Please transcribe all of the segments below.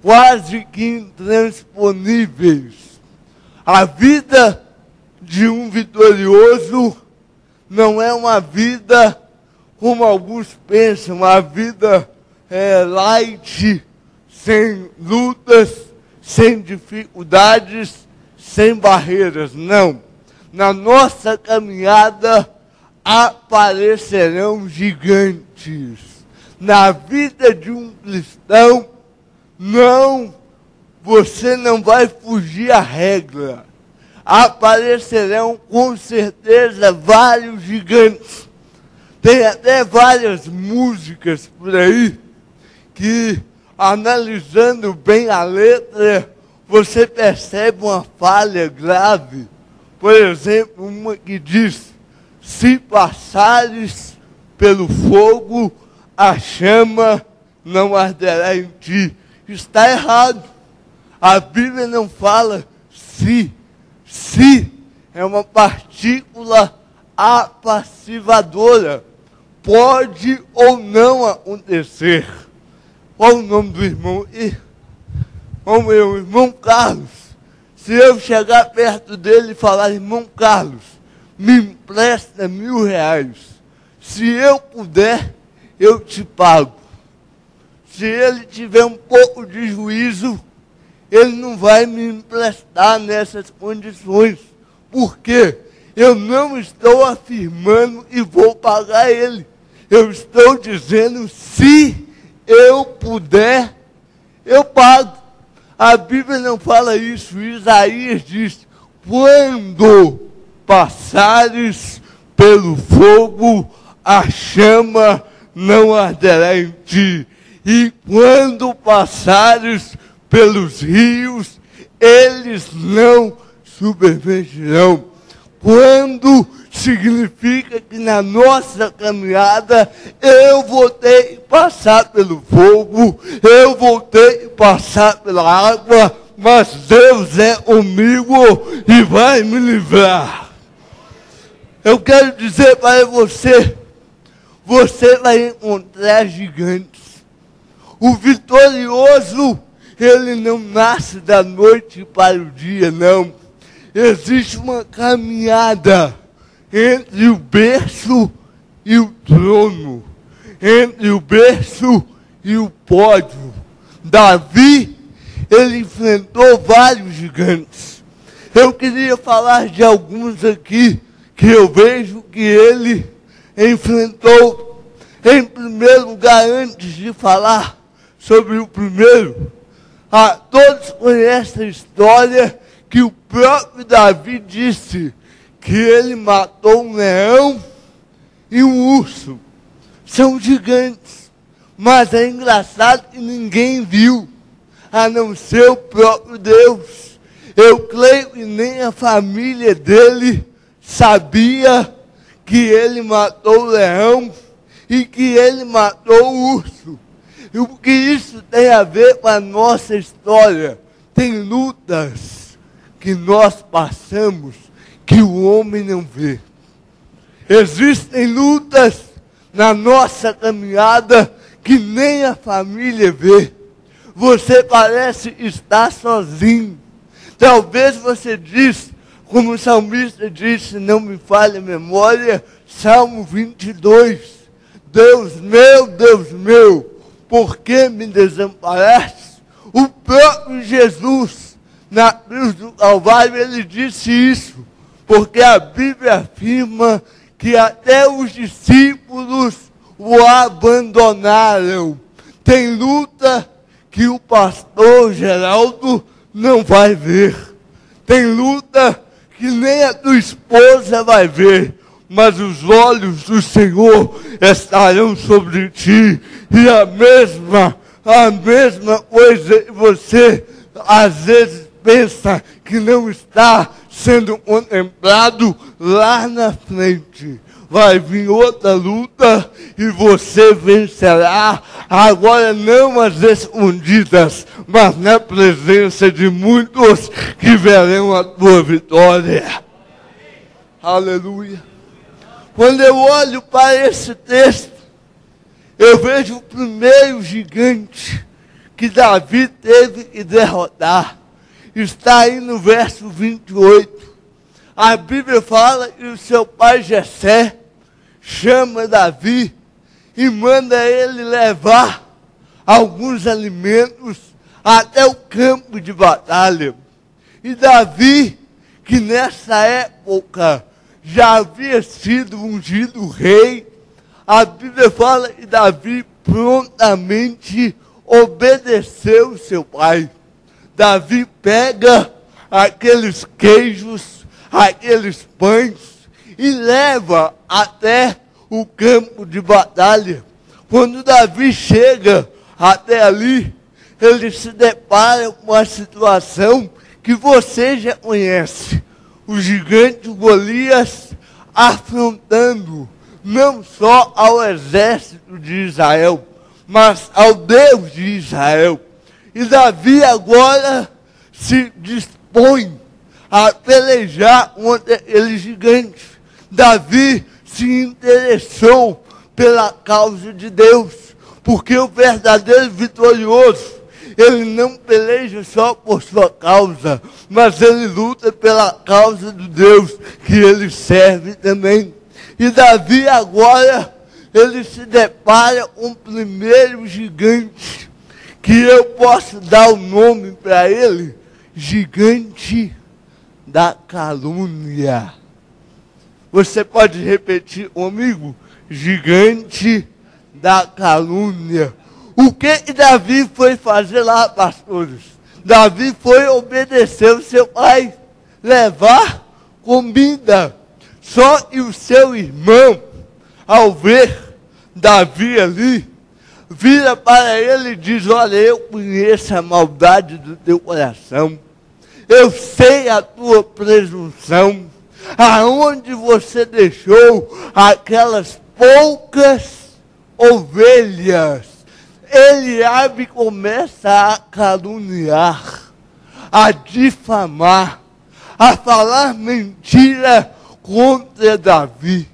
quase que intransponíveis. A vida de um vitorioso não é uma vida como alguns pensam, uma vida light, sem lutas, sem dificuldades, sem barreiras. Não. Na nossa caminhada aparecerão gigantes. Na vida de um cristão, você não vai fugir à regra. Aparecerão com certeza vários gigantes. Tem até várias músicas por aí que, analisando bem a letra, você percebe uma falha grave. Por exemplo, uma que diz: se passares pelo fogo, a chama não arderá em ti. Está errado. A Bíblia não fala se. Se é uma partícula apassivadora. Pode ou não acontecer. Qual o nome do irmão? O meu irmão Carlos. Se eu chegar perto dele e falar: irmão Carlos, me empresta R$1.000. Se eu puder, eu te pago. Se ele tiver um pouco de juízo, ele não vai me emprestar nessas condições. Por quê? Eu não estou afirmando e vou pagar ele. Eu estou dizendo: se eu puder, eu pago. A Bíblia não fala isso. Isaías diz: quando passares pelo fogo, a chama não arderá em ti. E quando passares pelos rios, eles não submergirão. Quando significa que na nossa caminhada eu vou ter que passar pelo fogo, eu vou ter que passar pela água, mas Deus é comigo e vai me livrar. Eu quero dizer para você, você vai encontrar gigantes. O vitorioso, ele não nasce da noite para o dia, não. Existe uma caminhada entre o berço e o trono, entre o berço e o pódio. Davi, ele enfrentou vários gigantes. Eu queria falar de alguns aqui que eu vejo que ele enfrentou. Em primeiro lugar, antes de falar sobre o primeiro, todos conhecem a história que o próprio Davi disse que ele matou um leão e um urso. São gigantes, mas é engraçado que ninguém viu, a não ser o próprio Deus. Eu creio que nem a família dele sabia que ele matou o leão e que ele matou o urso. E o que isso tem a ver com a nossa história? Tem lutas que nós passamos que o homem não vê. Existem lutas na nossa caminhada que nem a família vê. Você parece estar sozinho. Talvez você diz, como o salmista disse, não me falhe a memória, Salmo 22. Deus meu, por que me desamparaste? O próprio Jesus, na cruz do Calvário, ele disse isso, porque a Bíblia afirma que até os discípulos o abandonaram. Tem luta que o pastor Geraldo não vai ver. Tem luta que nem a tua esposa vai ver. Mas os olhos do Senhor estarão sobre ti. E a mesma coisa que você às vezes pensa que não está sendo contemplado, lá na frente vai vir outra luta e você vencerá. Agora não as escondidas, mas na presença de muitos que verão a tua vitória. Aleluia. Quando eu olho para esse texto, eu vejo o primeiro gigante que Davi teve que derrotar. Está aí no verso 28. A Bíblia fala que o seu pai Jessé chama Davi e manda ele levar alguns alimentos até o campo de batalha. E Davi, que nessa época já havia sido ungido rei, a Bíblia fala que Davi prontamente obedeceu seu pai. Davi pega aqueles queijos, aqueles pães e leva até o campo de batalha. Quando Davi chega até ali, ele se depara com uma situação que você já conhece. O gigante Golias afrontando não só ao exército de Israel, mas ao Deus de Israel. E Davi agora se dispõe a pelejar contra aquele gigante. Davi se interessou pela causa de Deus, porque o verdadeiro vitorioso, ele não peleja só por sua causa, mas ele luta pela causa do Deus que ele serve também. E Davi agora, ele se depara com o primeiro gigante, que eu posso dar o nome para ele, gigante da calúnia. Você pode repetir comigo? Gigante da calúnia. O que Davi foi fazer lá, pastores? Davi foi obedecer o seu pai, levar comida. Só que o seu irmão, ao ver Davi ali, vira para ele e diz: olha, eu conheço a maldade do teu coração. Eu sei a tua presunção. Aonde você deixou aquelas poucas ovelhas? Eliabe começa a caluniar, a difamar, a falar mentira contra Davi.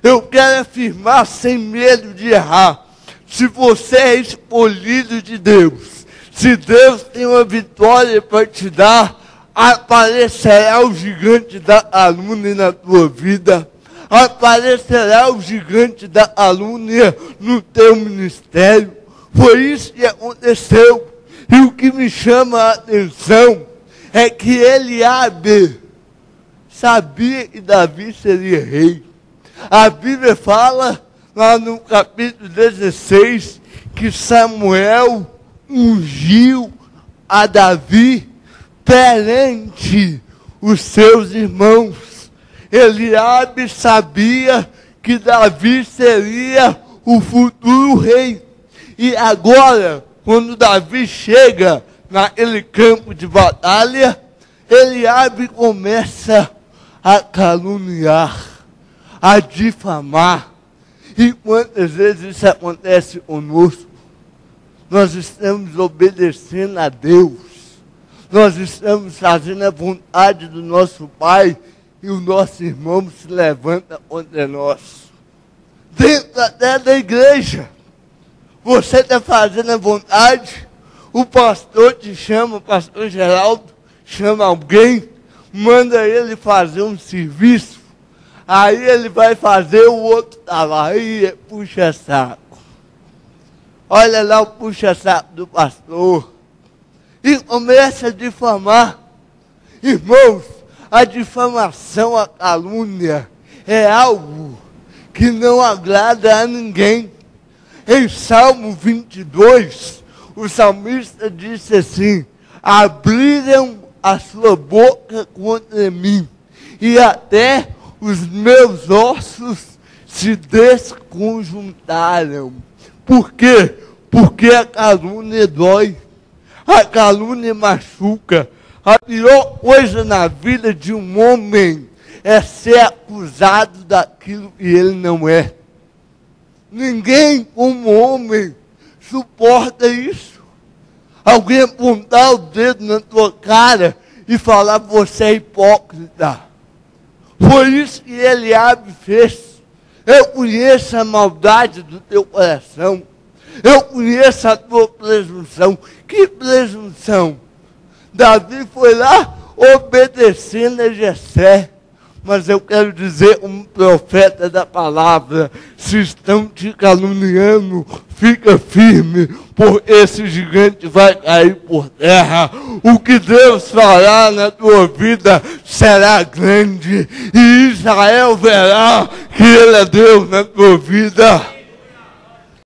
Eu quero afirmar sem medo de errar. Se você é escolhido de Deus, se Deus tem uma vitória para te dar, aparecerá o gigante da calúnia na tua vida. Aparecerá o gigante da calúnia no teu ministério. Foi isso que aconteceu. E o que me chama a atenção é que Eliabe sabia que Davi seria rei. A Bíblia fala lá no capítulo 16 que Samuel ungiu a Davi perante os seus irmãos. Eliabe sabia que Davi seria o futuro rei. E agora, quando Davi chega naquele campo de batalha, Eliabe começa a caluniar, a difamar. E quantas vezes isso acontece conosco? Nós estamos obedecendo a Deus. Nós estamos fazendo a vontade do nosso Pai e o nosso irmão se levanta contra nós. Dentro até da igreja. Você está fazendo a vontade, o pastor te chama, o pastor Geraldo chama alguém, manda ele fazer um serviço, aí ele vai fazer, o outro está lá, aí puxa saco. Olha lá o puxa saco do pastor. E começa a difamar. Irmãos, a difamação, a calúnia é algo que não agrada a ninguém. Em Salmo 22, o salmista disse assim: abriram a sua boca contra mim, e até os meus ossos se desconjuntaram. Por quê? Porque a calúnia dói, a calúnia machuca. A pior coisa na vida de um homem é ser acusado daquilo que ele não é. Ninguém como homem suporta isso. Alguém apontar o dedo na tua cara e falar: você é hipócrita. Foi isso que Eliabe fez. Eu conheço a maldade do teu coração. Eu conheço a tua presunção. Que presunção? Davi foi lá obedecendo a Jessé. Mas eu quero dizer, um profeta da palavra, se estão te caluniando, fica firme, por esse gigante vai cair por terra. O que Deus fará na tua vida será grande, e Israel verá que Ele é Deus na tua vida.